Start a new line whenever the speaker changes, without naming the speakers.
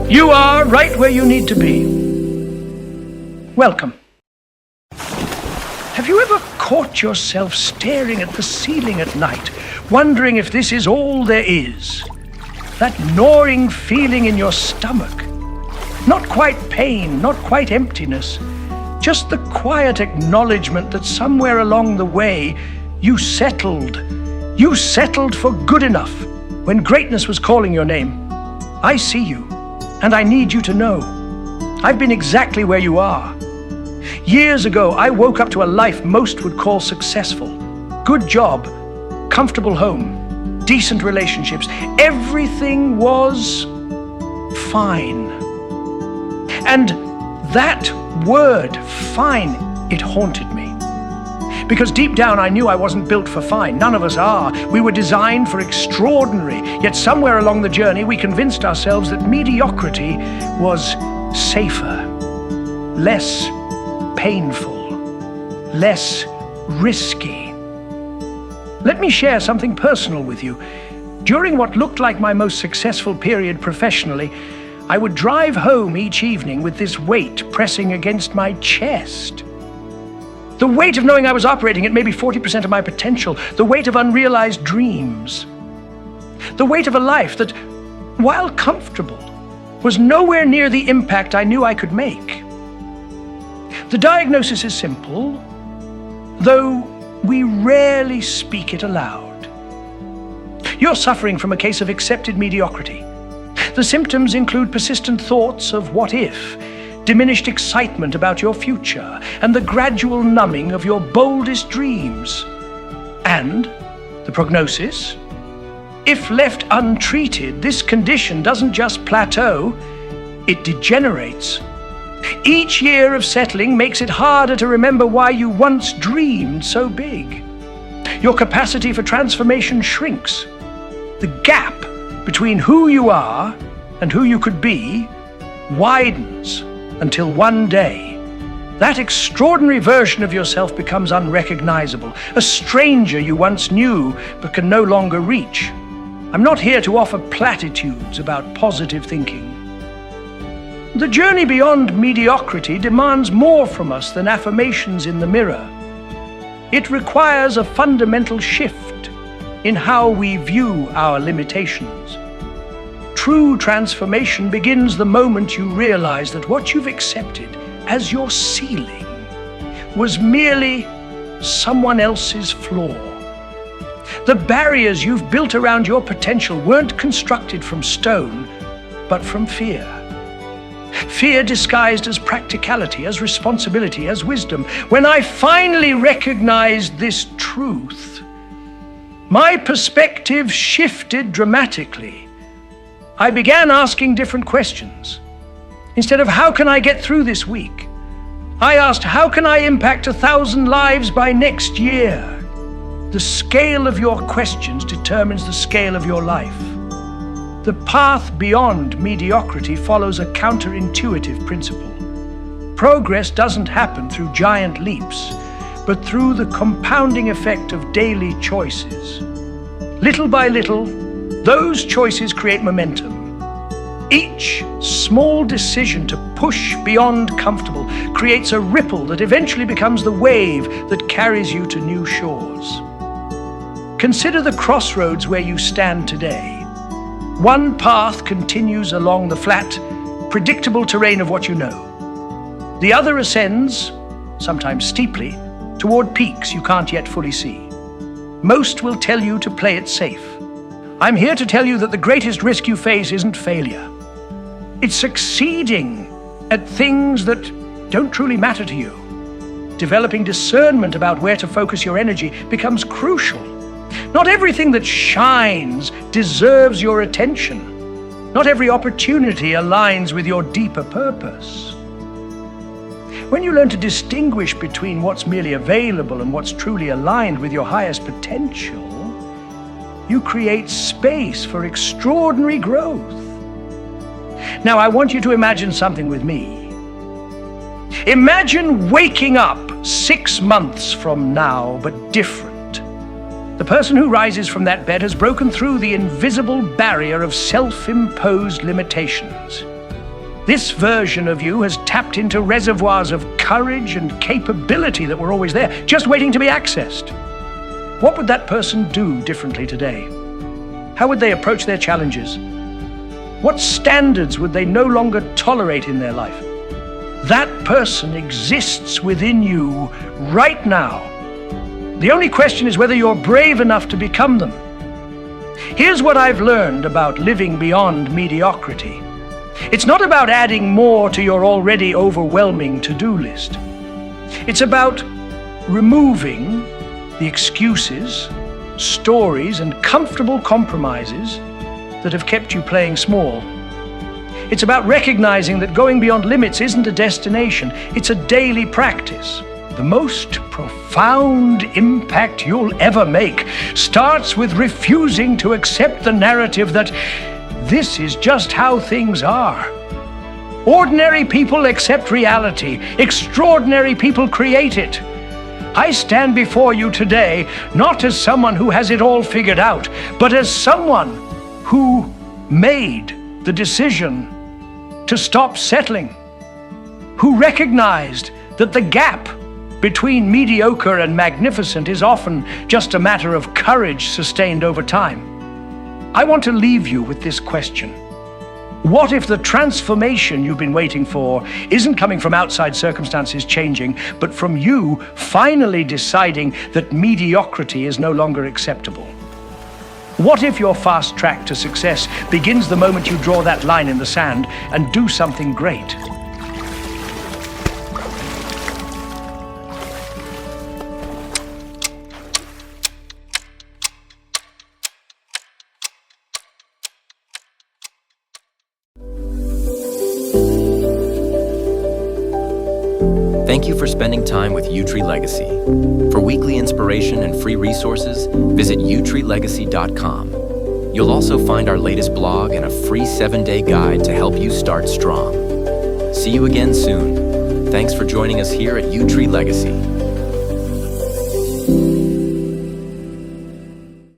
You are right where you need to be. Welcome. Have you ever caught yourself staring at the ceiling at night, wondering if this is all there is? That gnawing feeling in your stomach. Not quite pain, not quite emptiness, just the quiet acknowledgement that somewhere along the way you settled. You settled for good enough when greatness was calling your name. I see you, and I need you to know. I've been exactly where you are. Years ago, I woke up to a life most would call successful. Good job, comfortable home, decent relationships. Everything was fine. And that word, fine, it haunted me. Because deep down I knew I wasn't built for fine. None of us are. We were designed for extraordinary. Yet somewhere along the journey we convinced ourselves that mediocrity was safer, less painful, less risky. Let me share something personal with you. During what looked like my most successful period professionally, I would drive home each evening with this weight pressing against my chest. The weight of knowing I was operating at maybe 40% of my potential, the weight of unrealized dreams, the weight of a life that, while comfortable, was nowhere near the impact I knew I could make. The diagnosis is simple, though we rarely speak it aloud. You're suffering from a case of accepted mediocrity. The symptoms include persistent thoughts of what if, diminished excitement about your future, and the gradual numbing of your boldest dreams. And the prognosis? If left untreated, this condition doesn't just plateau, it degenerates. Each year of settling makes it harder to remember why you once dreamed so big. Your capacity for transformation shrinks. The gap between who you are and who you could be widens until one day, that extraordinary version of yourself becomes unrecognizable, a stranger you once knew but can no longer reach. I'm not here to offer platitudes about positive thinking. The journey beyond mediocrity demands more from us than affirmations in the mirror. It requires a fundamental shift in how we view our limitations. True transformation begins the moment you realize that what you've accepted as your ceiling was merely someone else's flaw. The barriers you've built around your potential weren't constructed from stone, but from fear. Fear disguised as practicality, as responsibility, as wisdom. When I finally recognized this truth, my perspective shifted dramatically. I began asking different questions. Instead of how can I get through this week, I asked how can I impact 1,000 lives by next year? The scale of your questions determines the scale of your life. The path beyond mediocrity follows a counterintuitive principle. Progress doesn't happen through giant leaps, but through the compounding effect of daily choices. Little by little, those choices create momentum. Each small decision to push beyond comfortable creates a ripple that eventually becomes the wave that carries you to new shores. Consider the crossroads where you stand today. One path continues along the flat, predictable terrain of what you know. The other ascends, sometimes steeply, toward peaks you can't yet fully see. Most will tell you to play it safe. I'm here to tell you that the greatest risk you face isn't failure. It's succeeding at things that don't truly matter to you. Developing discernment about where to focus your energy becomes crucial. Not everything that shines deserves your attention. Not every opportunity aligns with your deeper purpose. When you learn to distinguish between what's merely available and what's truly aligned with your highest potential, you create space for extraordinary growth. Now, I want you to imagine something with me. Imagine waking up 6 months from now, but different. The person who rises from that bed has broken through the invisible barrier of self-imposed limitations. This version of you has tapped into reservoirs of courage and capability that were always there, just waiting to be accessed. What would that person do differently today? How would they approach their challenges? What standards would they no longer tolerate in their life? That person exists within you right now. The only question is whether you're brave enough to become them. Here's what I've learned about living beyond mediocrity. It's not about adding more to your already overwhelming to-do list. It's about removing the excuses, stories, and comfortable compromises that have kept you playing small. It's about recognizing that going beyond limits isn't a destination, it's a daily practice. The most profound impact you'll ever make starts with refusing to accept the narrative that this is just how things are. Ordinary people accept reality. Extraordinary people create it. I stand before you today not as someone who has it all figured out, but as someone who made the decision to stop settling, who recognized that the gap between mediocre and magnificent is often just a matter of courage sustained over time. I want to leave you with this question. What if the transformation you've been waiting for isn't coming from outside circumstances changing, but from you finally deciding that mediocrity is no longer acceptable? What if your fast track to success begins the moment you draw that line in the sand and do something great?
Thank you for spending time with Yewtree Legacy. For weekly inspiration and free resources, visit YewtreeLegacy.com. You'll also find our latest blog and a free 7-day guide to help you start strong. See you again soon. Thanks for joining us here at Yewtree Legacy.